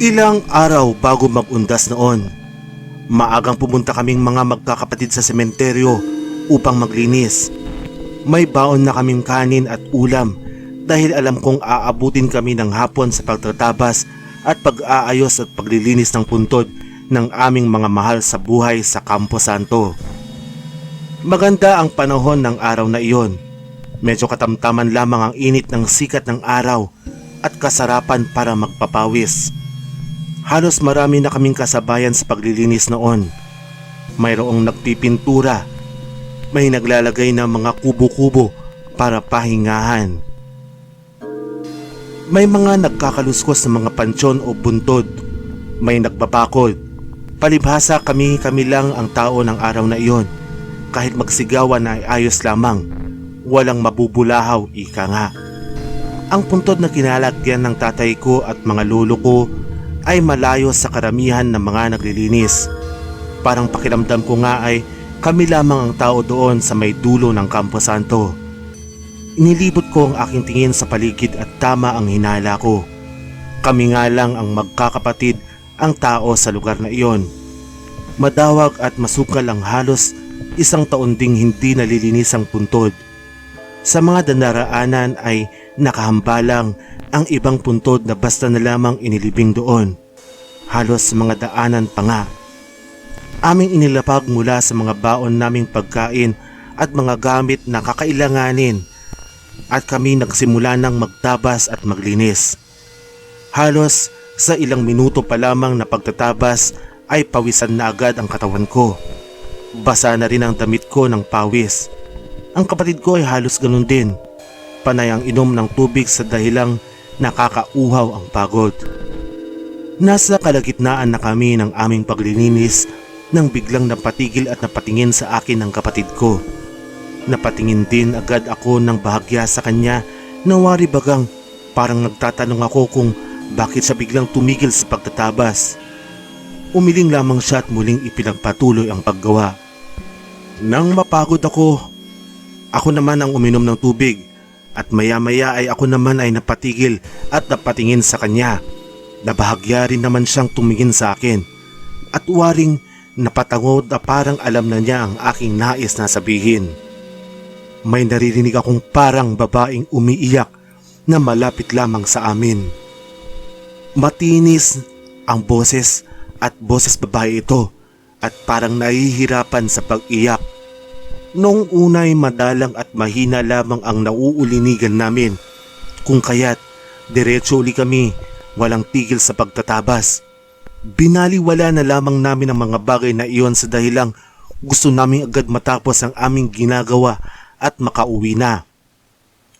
Ilang araw bago mag-undas noon, maagang pumunta kaming mga magkakapatid sa sementeryo upang maglinis. May baon na kaming kanin at ulam dahil alam kong aabutin kami ng hapon sa pagtatabas at pag-aayos at paglilinis ng puntod ng aming mga mahal sa buhay sa Campo Santo. Maganda ang panahon ng araw na iyon. Medyo katamtaman lamang ang init ng sikat ng araw at kasarapan para magpapawis. Halos marami na kaming kasabayan sa paglilinis noon. Mayroong nagpipintura, may naglalagay ng mga kubo-kubo para pahingahan. May mga nagkakaluskos ng mga pansyon o buntod, may nagpapakod. Palibhasa kami lang ang tao ng araw na iyon. Kahit magsigawan ay ayos lamang, walang mabubulahaw, ika nga. Ang puntod na kinalagyan ng tatay ko at mga lolo ko ay malayo sa karamihan ng mga naglilinis. Parang pakiramdam ko nga ay kami lamang ang tao doon sa may dulo ng Campo Santo. Inilibot ko ang aking tingin sa paligid at tama ang hinala ko. Kami nga lang ang magkakapatid ang tao sa lugar na iyon. Madawag at masukal ang halos isang taon ding hindi nalilinis ang puntod. Sa mga danaraanan ay nakahambalang ang ibang puntod na basta na lamang inilibing doon. Halos mga daanan pa nga. Aming inilapag mula sa mga baon naming pagkain at mga gamit na kakailanganin at kami nagsimula ng magtabas at maglinis. Halos sa ilang minuto pa lamang na pagtatabas ay pawisan na agad ang katawan ko. Basa na rin ang damit ko ng pawis. Ang kapatid ko ay halos ganun din. Panay ang inom ng tubig sa dahilang nakakauhaw ang pagod. Nasa kalagitnaan na kami ng aming paglilinis nang biglang napatigil at napatingin sa akin ang kapatid ko. Napatingin din agad ako ng bahagya sa kanya na wari bagang parang nagtatanong ako kung bakit siya biglang tumigil sa pagtatabas. Umiling lamang siya at muling ipinagpatuloy ang paggawa. Nang mapagod ako naman ang uminom ng tubig. At maya-maya ay ako naman ay napatigil at napatingin sa kanya. Nabahagya rin naman siyang tumingin sa akin. At waring napatangod na parang alam na niya ang aking nais na sabihin. May naririnig akong parang babaeng umiiyak na malapit lamang sa amin. Matinis ang boses at boses babae ito at parang nahihirapan sa pag-iyak. Noong unay madalang at mahina lamang ang nauulinigan namin, kung kaya't diretso uli kami, walang tigil sa pagtatabas. Binaliwala na lamang namin ang mga bagay na iyon sa dahilang gusto namin agad matapos ang aming ginagawa at makauwi na.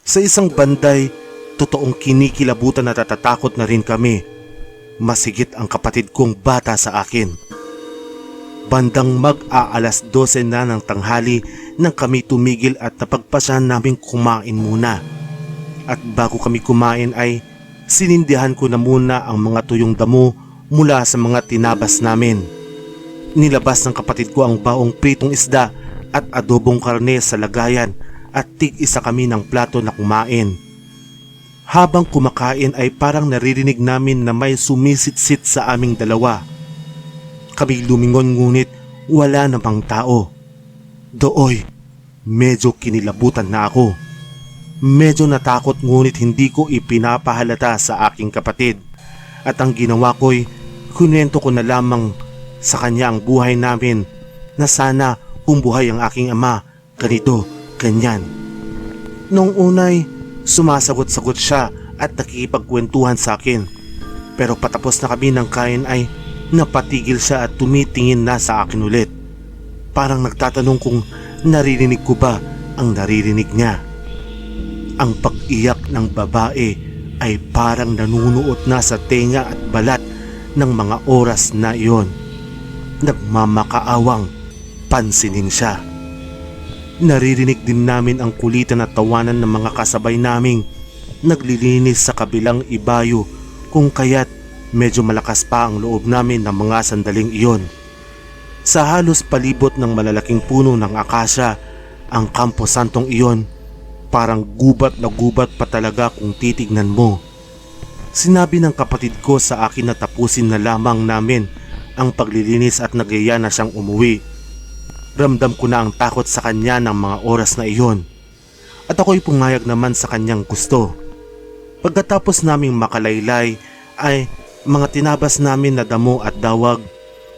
Sa isang banday, totoong kinikilabutan at natatakot na rin kami. Masigit ang kapatid kong bata sa akin. Bandang mag-aalas 12 na ng tanghali nang kami tumigil at napagpasyahan namin kumain muna. At bago kami kumain ay sinindihan ko na muna ang mga tuyong damo mula sa mga tinabas namin. Nilabas ng kapatid ko ang baong pritong isda at adobong karne sa lagayan at tig-isa kami ng plato na kumain. Habang kumakain ay parang naririnig namin na may sumisit-sit sa aming dalawa. Kami lumingon ngunit wala namang tao. Dooy, medyo kinilabutan na ako. Medyo natakot ngunit hindi ko ipinapahalata sa aking kapatid. At ang ginawa ko'y kunento ko na lamang sa kanya ang buhay namin na sana kung buhay ang aking ama, ganito, ganyan. Noong unay, sumasagot-sagot siya at nakikipagkwentuhan sa akin. Pero patapos na kami ng kain ay napatigil siya at tumitingin na sa akin ulit. Parang nagtatanong kung naririnig ko ba ang naririnig niya. Ang pag-iyak ng babae ay parang nanunuot na sa tenga at balat ng mga oras na iyon. Nagmamakaawang pansinin siya. Naririnig din namin ang kulitan at tawanan ng mga kasabay naming naglilinis sa kabilang ibayo, kung kaya't medyo malakas pa ang loob namin ng mga sandaling iyon. Sa halos palibot ng malalaking puno ng akasya, ang Campo Santong iyon parang gubat na gubat pa talaga kung titignan mo. Sinabi ng kapatid ko sa akin na tapusin na lamang namin ang paglilinis at nagyaya na siyang umuwi. Ramdam ko na ang takot sa kanya ng mga oras na iyon at ako'y pumayag naman sa kanyang gusto. Pagkatapos naming makalaylay ay mga tinabas namin na damo at dawag,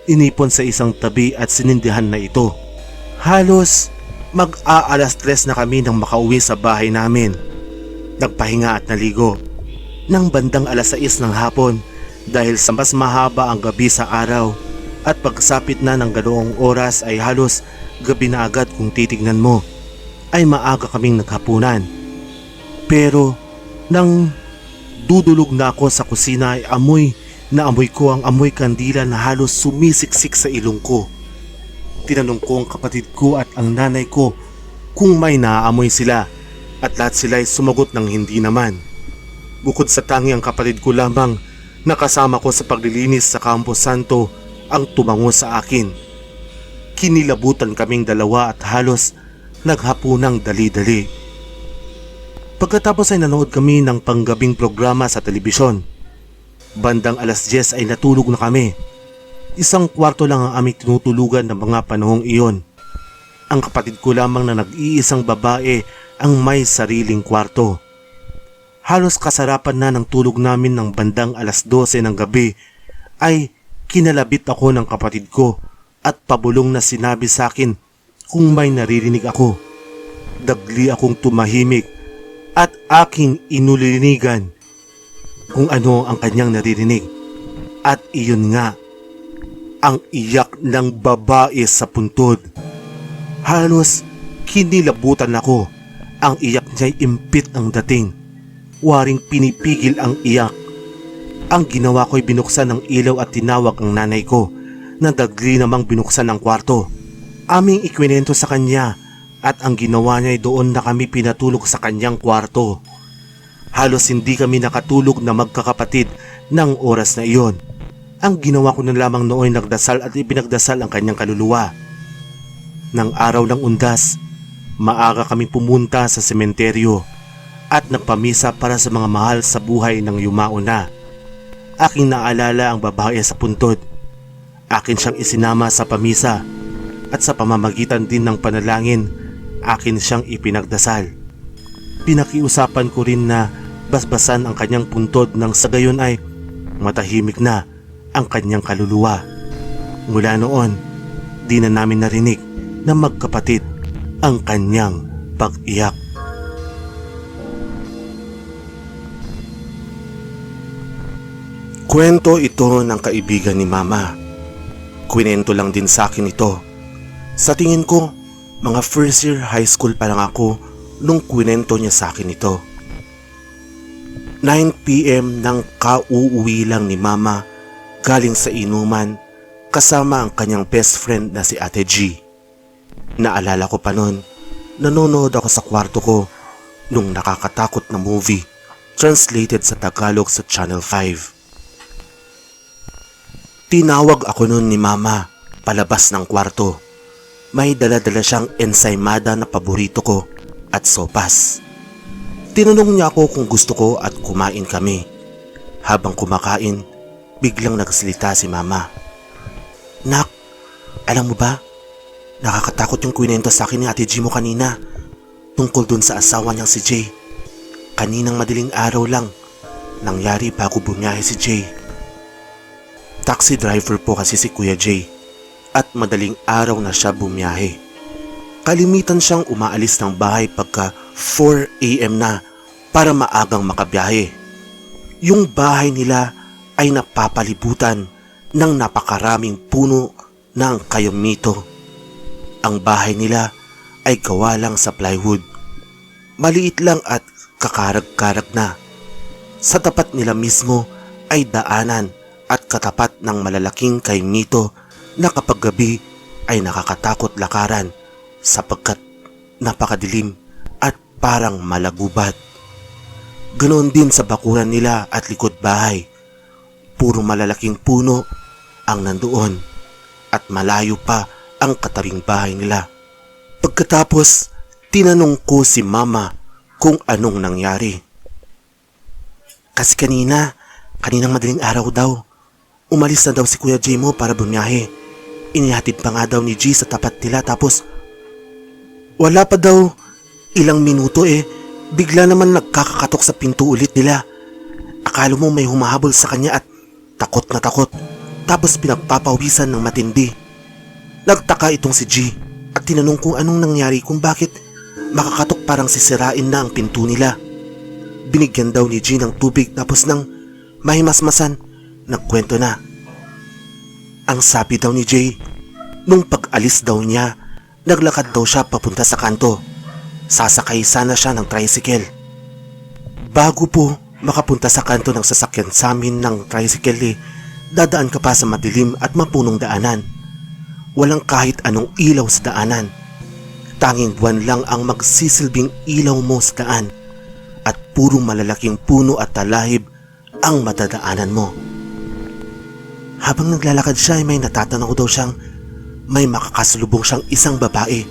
inipon sa isang tabi at sinindihan na ito. Halos mag-aalas 3 na kami nang makauwi sa bahay namin. Nagpahinga at naligo. Nang bandang alas 6 ng hapon dahil sa mas mahaba ang gabi sa araw at pagsapit na ng ganoong oras ay halos gabi na agad kung titignan mo, ay maaga kaming naghapunan. Pero nang dudulog na ako sa kusina ay amoy ko ang amoy kandila na halos sumisiksik sa ilong ko. Tinanong ko ang kapatid ko at ang nanay ko kung may naaamoy sila at lahat sila ay sumagot ng hindi naman. Bukod sa tangi ang kapatid ko lamang na kasama ko sa paglilinis sa Campo Santo ang tumango sa akin. Kinilabutan kaming dalawa at halos naghapunang dali-dali. Pagkatapos ay nanood kami ng panggabing programa sa telebisyon. Bandang alas 10 ay natulog na kami. Isang kwarto lang ang aming tinutulugan ng mga panahong iyon. Ang kapatid ko lamang na nag-iisang babae ang may sariling kwarto. Halos kasarapan na ng tulog namin ng bandang alas 12 ng gabi ay kinalabit ako ng kapatid ko at pabulong na sinabi sa akin kung may naririnig ako. Dagli akong tumahimik at aking inulinigan kung ano ang kanyang naririnig. At iyon nga, ang iyak ng babae sa puntod. Halos kinilabutan ako. Ang iyak niya'y impit ang dating. Waring pinipigil ang iyak. Ang ginawa ko'y binuksan ng ilaw at tinawag ang nanay ko na dagli namang binuksan ang kwarto. Aming ikwinento sa kanya at ang ginawa niya'y doon na kami pinatulog sa kanyang kwarto. Halos hindi kami nakatulog na magkakapatid ng oras na iyon. Ang ginawa ko na lamang nooy nagdasal at ipinagdasal ang kanyang kaluluwa. Nang araw ng undas, maaga kami pumunta sa sementeryo at nagpamisa para sa mga mahal sa buhay ng yumao na. Aking naalala ang babae sa puntod. Akin siyang isinama sa pamisa at sa pamamagitan din ng panalangin, akin siyang ipinagdasal. Pinakiusapan ko rin na basbasan ang kanyang puntod nang sa gayon ay matahimik na ang kanyang kaluluwa. Mula noon, di na namin narinig na magkapatid ang kanyang pag-iyak. Kwento ito ng kaibigan ni Mama. Kwento lang din sa akin ito. Sa tingin ko, mga first year high school pa lang ako nung kwento niya sa akin ito. 9 PM nang kauuwi lang ni Mama galing sa inuman kasama ang kanyang best friend na si Ate G. Naalala ko pa noon, nanonood ako sa kwarto ko nung nakakatakot na movie translated sa Tagalog sa Channel 5. Tinawag ako noon ni Mama palabas ng kwarto. May dala-dala siyang ensaymada na paborito ko at sopas. Tinanong niya ako kung gusto ko at kumain kami. Habang kumakain, biglang nagsalita si Mama. Nak, alam mo ba? Nakakatakot yung kwento sa akin ni Ate G mo kanina tungkol dun sa asawa niyang si Jay. Kaninang madaling araw lang, nangyari bago bumiyahe si Jay. Taxi driver po kasi si Kuya Jay at madaling araw na siya bumiyahe. Kalimitan siyang umaalis ng bahay pagka 4 AM na para maagang makabiyahe. Yung bahay nila ay napapalibutan ng napakaraming puno ng kayomito. Ang bahay nila ay gawa lang sa plywood. Maliit lang at kakarag-karag na. Sa tapat nila mismo ay daanan at katapat ng malalaking kaymito na kapag gabi ay nakakatakot lakaran sapagkat napakadilim at parang malagubat. Ganoon din sa bakuran nila at likod bahay. Puro malalaking puno ang nandoon at malayo pa ang katabing bahay nila. Pagkatapos, tinanong ko si Mama kung anong nangyari. Kasi kanina, Kaninang madaling araw daw, umalis na daw si Kuya J mo para bumiyahe. Inihatid pa nga daw ni G sa tapat nila tapos wala pa daw ilang minuto bigla naman nagkakakatok sa pinto ulit nila. Akala mo may humahabol sa kanya at takot na takot tapos pinagpapawisan ng matindi. Nagtaka itong si G at tinanong kung anong nangyari kung bakit makakatok parang sisirain na ang pinto nila. Binigyan daw ni G ng tubig tapos nang mahimasmasan, nagkwento na. Ang sabi daw ni J, nung pag-alis daw niya, naglakad daw siya papunta sa kanto. Sasakay sana siya ng tricycle. Bago po makapunta sa kanto ng sasakyan sa amin ng tricycle dadaan ka pa sa madilim at mapunong daanan. Walang kahit anong ilaw sa daanan. Tanging buwan lang ang magsisilbing ilaw mo sa daan at purong malalaking puno at talahib ang madadaanan mo. Habang naglalakad siya ay may natatanaw daw siyang may makakasalubong siyang isang babae.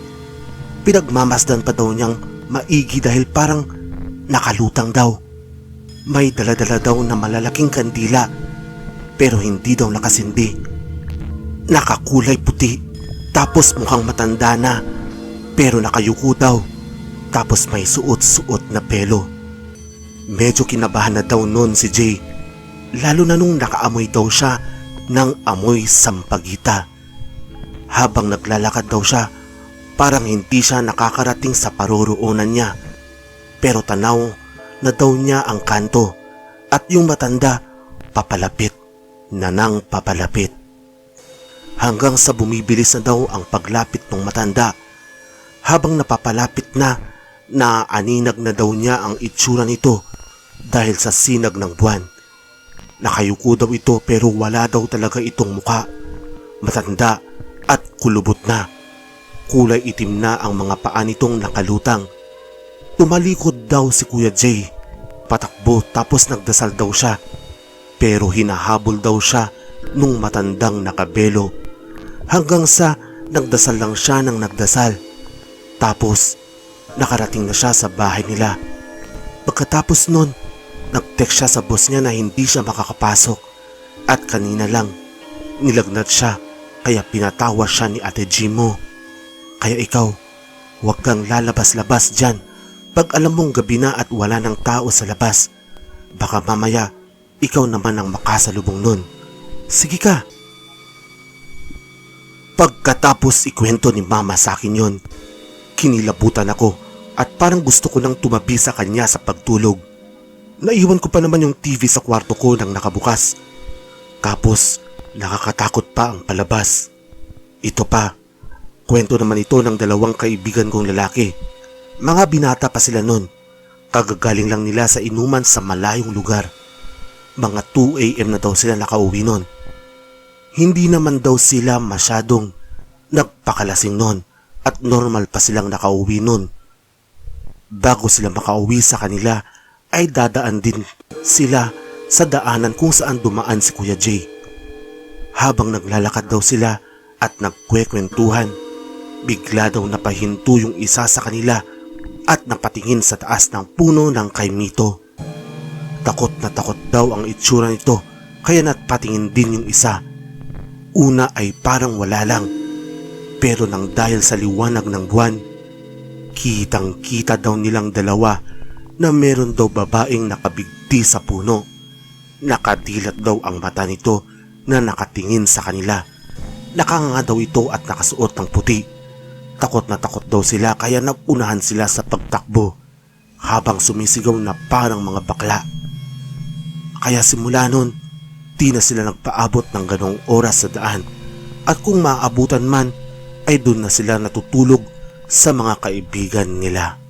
Pinagmamasdan pa daw niyang maigi dahil parang nakalutang daw. May daladala daw na malalaking kandila pero hindi daw nakasindi. Nakakulay puti tapos mukhang matanda na pero nakayuko daw tapos may suot-suot na pelo. Medyo kinabahan na daw noon si Jay lalo na nung nakaamoy daw siya ng amoy sampagita. Habang naglalakad daw siya, parang hindi siya nakakarating sa paroroonan niya. Pero tanaw na daw niya ang kanto at yung matanda papalapit na nang papalapit. Hanggang sa bumibilis na daw ang paglapit ng matanda. Habang napapalapit na, naaninag na daw niya ang itsura nito dahil sa sinag ng buwan. Nakayuko daw ito pero wala daw talaga itong muka. Matanda at kulubot na. Kulay itim na ang mga paa nitong nakalutang. Tumalikod daw si Kuya J. Patakbo tapos nagdasal daw siya. Pero hinahabol daw siya nung matandang nakabelo. Hanggang sa nagdasal lang siya ng nagdasal. Tapos nakarating na siya sa bahay nila. Pagkatapos nun, nag-text siya sa boss niya na hindi siya makakapasok at kanina lang nilagnat siya kaya pinatawa siya ni Ate G mo. Kaya ikaw, huwag kang lalabas-labas dyan pag alam mong gabi na at wala ng tao sa labas. Baka mamaya ikaw naman ang makasalubong nun. Sige ka. Pagkatapos ikwento ni Mama sa akin yon, kinilabutan ako at parang gusto ko nang tumabi sa kanya sa pagtulog. Naiwan ko pa naman yung TV sa kwarto ko nang nakabukas. Tapos nakakatakot pa ang palabas. Ito pa, kwento naman ito ng dalawang kaibigan kong lalaki. Mga binata pa sila nun. Kagagaling lang nila sa inuman sa malayong lugar. Mga 2 AM na daw sila nakauwi nun. Hindi naman daw sila masyadong nagpakalasing nun at normal pa silang nakauwi nun. Bago sila makauwi sa kanila ay dadaan din sila sa daanan kung saan dumaan si Kuya J. Habang naglalakad daw sila at nagkwekwentuhan, bigla daw napahinto yung isa sa kanila at napatingin sa taas ng puno ng kaimito. Takot na takot daw ang itsura nito kaya napatingin din yung isa. Una ay parang wala lang pero nang dahil sa liwanag ng buwan, kitang kita daw nilang dalawa na meron daw babaeng nakabigti sa puno. Nakadilat daw ang mata nito na nakatingin sa kanila. Nakanganga daw ito at nakasuot ng puti. Takot na takot daw sila kaya nagunahan sila sa pagtakbo habang sumisigaw na parang mga bakla. Kaya simula nun, di na sila nagpaabot ng ganong oras sa daan at kung maaabutan man ay doon na sila natutulog sa mga kaibigan nila.